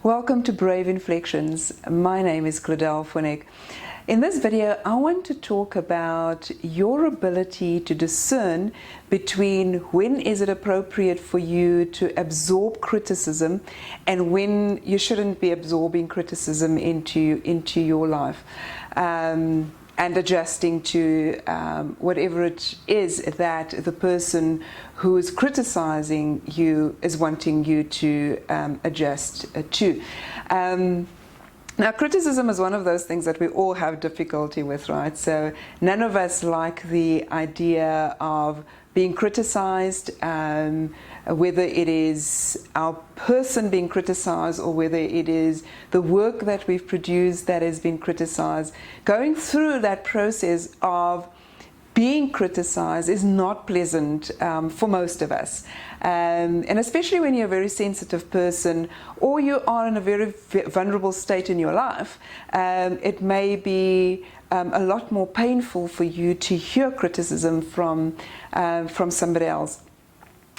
Welcome to Brave Inflections. My name is Claudel Funnick. In this video, I want to talk about your ability to discern between when is it appropriate for you to absorb criticism and when you shouldn't be absorbing criticism into your life. And adjusting to whatever it is that the person who is criticizing you is wanting you to adjust to. Now, criticism is one of those things that we all have difficulty with, right? So none of us like the idea of being criticized, whether it is our person being criticized or whether it is the work that we've produced that has been criticized. Going through that process of being criticized is not pleasant for most of us. And especially when you're a very sensitive person or you are in a very vulnerable state in your life, it may be a lot more painful for you to hear criticism from somebody else.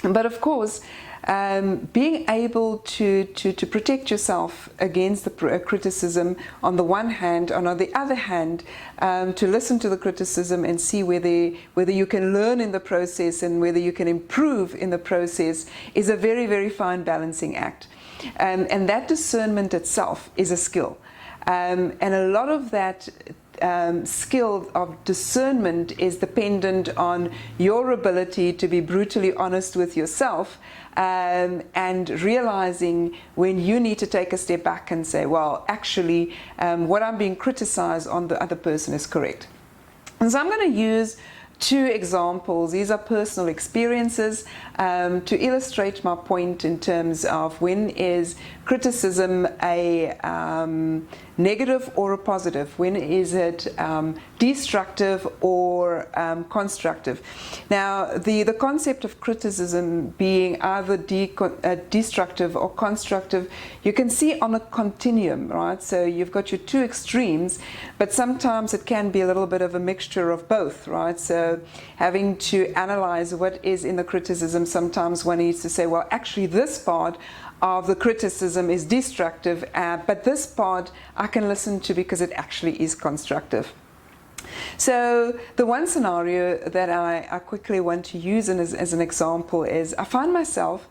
But of course, being able to protect yourself against the criticism on the one hand, and on the other hand, to listen to the criticism and see whether you can learn in the process and whether you can improve in the process is a very, very fine balancing act. And that discernment itself is a skill. And a lot of that skill of discernment is dependent on your ability to be brutally honest with yourself and realizing when you need to take a step back and say, well, actually, what I'm being criticized on the other person is correct. And so I'm going to use two examples. These are personal experiences to illustrate my point in terms of when is criticism a negative or a positive? When is it destructive or constructive? Now, the concept of criticism being either destructive or constructive, you can see on a continuum, right? So you've got your two extremes, but sometimes it can be a little bit of a mixture of both, right? So having to analyze what is in the criticism, sometimes one needs to say, well, actually this part of the criticism is destructive, but this part I can listen to because it actually is constructive. So the one scenario that I quickly want to use as an example is I find myself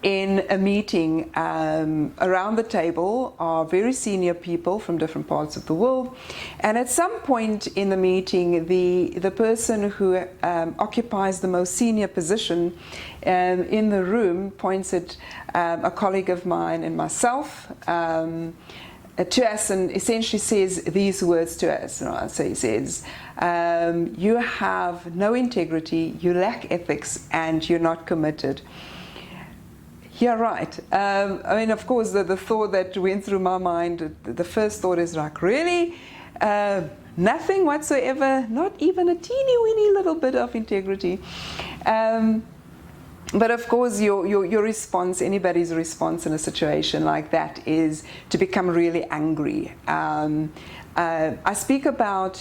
in a meeting. Around the table are very senior people from different parts of the world, and at some point in the meeting the person who occupies the most senior position in the room points at a colleague of mine and myself to us and essentially says these words to us, right? So he says, you have no integrity, you lack ethics, and you're not committed. Yeah, right. I mean, of course, the thought that went through my mind, the first thought is like, really? Nothing whatsoever, not even a teeny weeny little bit of integrity. But of course, your response, anybody's response in a situation like that is to become really angry. I speak about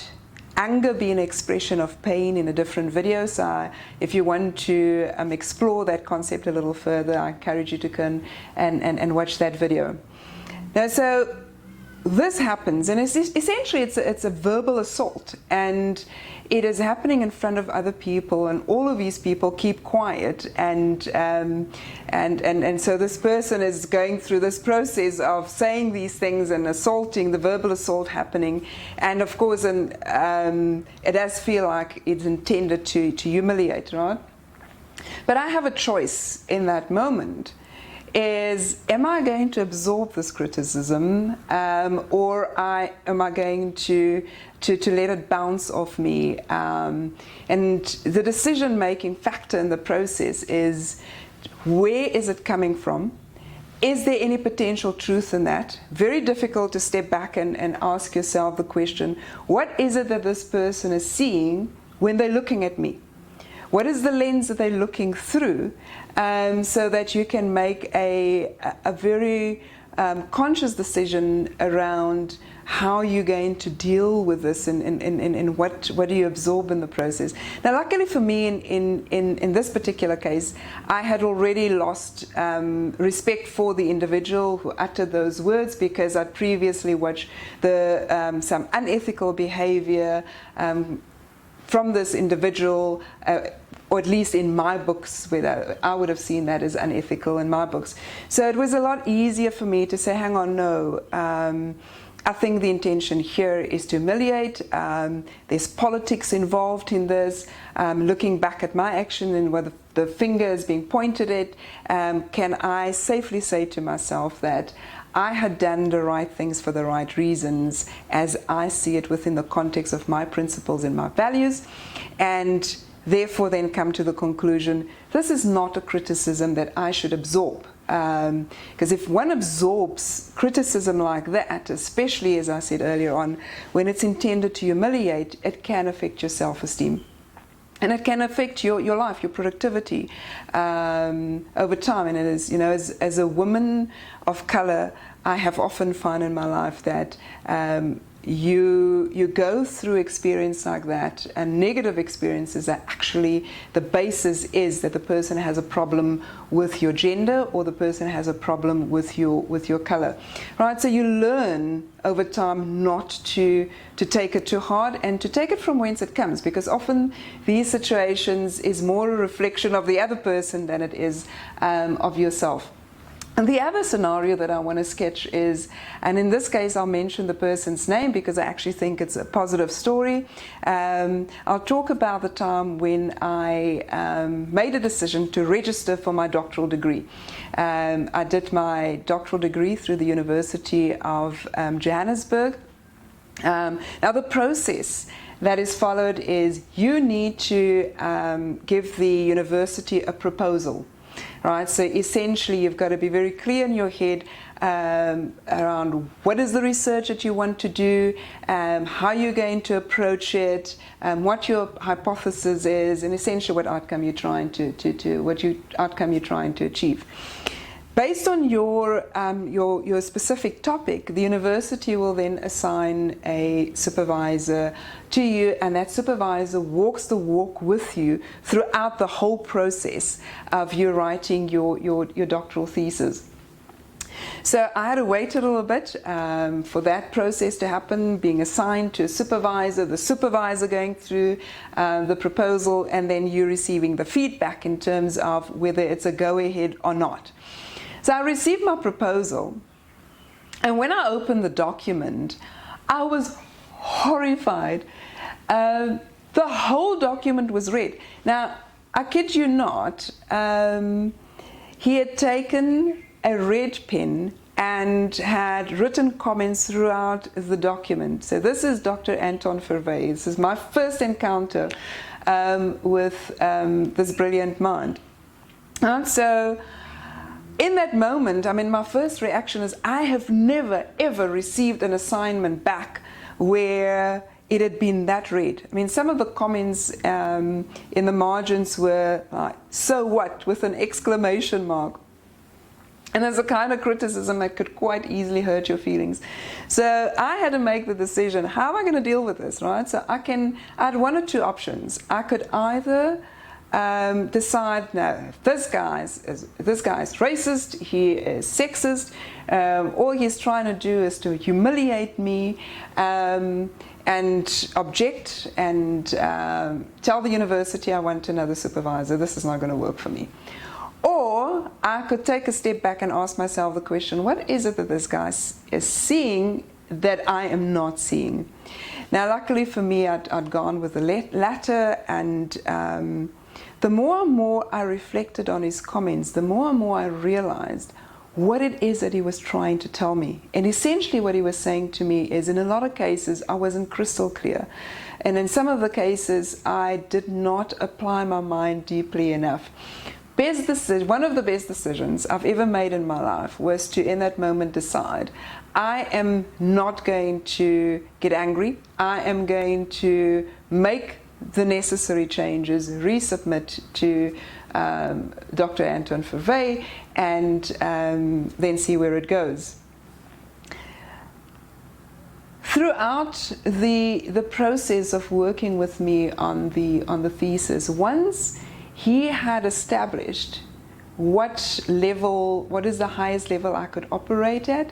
anger being an expression of pain in a different video, so if you want to explore that concept a little further, I encourage you to come and watch that video. Now, so this happens, and essentially it's a verbal assault, and it is happening in front of other people, and all of these people keep quiet, and so this person is going through this process of saying these things and assaulting, the verbal assault happening, and of course, it does feel like it's intended to humiliate, right? But I have a choice in that moment. Am I going to absorb this criticism, or am I going to let it bounce off me? And the decision-making factor in the process is, where is it coming from? Is there any potential truth in that? Very difficult to step back and ask yourself the question, what is it that this person is seeing when they're looking at me? What is the lens that they're looking through, so that you can make a very conscious decision around how you're going to deal with this and what do you absorb in the process. Now, luckily for me, in this particular case, I had already lost respect for the individual who uttered those words, because I'd previously watched some unethical behavior from this individual, or at least in my books, where I would have seen that as unethical in my books. So it was a lot easier for me to say, hang on, no, I think the intention here is to humiliate. There's politics involved in this. Looking back at my action and where the finger is being pointed at, can I safely say to myself that I had done the right things for the right reasons, as I see it within the context of my principles and my values, and therefore then come to the conclusion, this is not a criticism that I should absorb. Because if one absorbs criticism like that, especially as I said earlier on, when it's intended to humiliate, it can affect your self-esteem. And it can affect your life, your productivity over time. And it is, you know, as a woman of color, I have often found in my life that you go through experience like that, and negative experiences that actually the basis is that the person has a problem with your gender, or the person has a problem with your color, right? So you learn over time not to take it too hard, and to take it from whence it comes, because often these situations is more a reflection of the other person than it is of yourself. And the other scenario that I want to sketch is, and in this case I'll mention the person's name because I actually think it's a positive story. I'll talk about the time when I made a decision to register for my doctoral degree. I did my doctoral degree through the University of Johannesburg. Now the process that is followed is you need to give the university a proposal. Right, so essentially you've got to be very clear in your head around what is the research that you want to do, how you're going to approach it, what your hypothesis is, and essentially what outcome you're trying to achieve. Based on your specific topic, the university will then assign a supervisor to you, and that supervisor walks the walk with you throughout the whole process of you writing your doctoral thesis. So I had to wait a little bit for that process to happen, being assigned to a supervisor, the supervisor going through the proposal, and then you receiving the feedback in terms of whether it's a go-ahead or not. So I received my proposal, and when I opened the document, I was horrified. The whole document was red. Now, I kid you not, he had taken a red pen and had written comments throughout the document. So this is Dr. Anton Verwey. This is my first encounter with this brilliant mind. And so in that moment, I mean, my first reaction is I have never, ever received an assignment back where it had been that red. I mean, some of the comments in the margins were like, so what, with an exclamation mark. And there's a kind of criticism that could quite easily hurt your feelings. So I had to make the decision, how am I going to deal with this, right? So I had one or two options. I could either decide, no, this guy's racist, he is sexist, all he's trying to do is to humiliate me, and object and tell the university I want another supervisor. This is not going to work for me. Or I could take a step back and ask myself the question, what is it that this guy is seeing that I am not seeing? Now, luckily for me, I'd gone with the latter, and the more and more I reflected on his comments, the more and more I realized what it is that he was trying to tell me. And essentially what he was saying to me is, in a lot of cases, I wasn't crystal clear. And in some of the cases, I did not apply my mind deeply enough. One of the best decisions I've ever made in my life was to, in that moment, decide I am not going to get angry. I am going to make the necessary changes, resubmit to Dr. Anton Verwey, and then see where it goes. throughout the process of working with me on the thesis, once he had established what is the highest level I could operate at,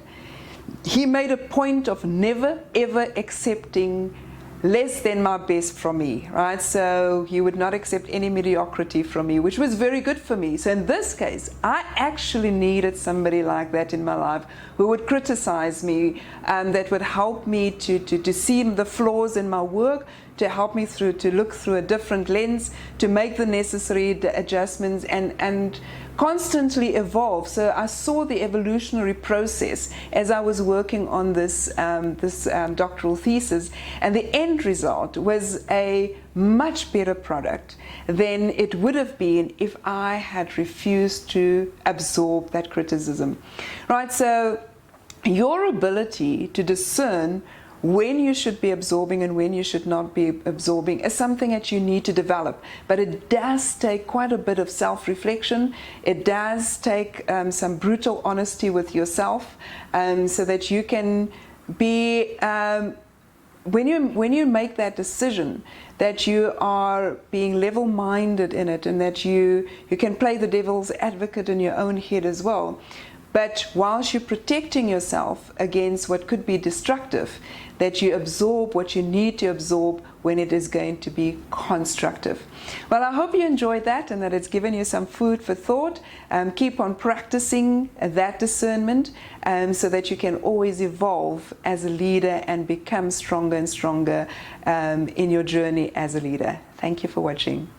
he made a point of never ever accepting less than my best from me, right? So he would not accept any mediocrity from me, which was very good for me. So in this case, I actually needed somebody like that in my life who would criticize me, that would help me to see the flaws in my work, to help me to look through a different lens, to make the necessary adjustments and constantly evolve. So I saw the evolutionary process as I was working on this doctoral thesis, and the end result was a much better product than it would have been if I had refused to absorb that criticism. Right, so your ability to discern when you should be absorbing and when you should not be absorbing is something that you need to develop. But it does take quite a bit of self-reflection. It does take some brutal honesty with yourself, so that you can be, when you make that decision, that you are being level-minded in it, and that you can play the devil's advocate in your own head as well. But whilst you're protecting yourself against what could be destructive, that you absorb what you need to absorb when it is going to be constructive. Well, I hope you enjoyed that and that it's given you some food for thought. Keep on practicing that discernment, so that you can always evolve as a leader and become stronger and stronger in your journey as a leader. Thank you for watching.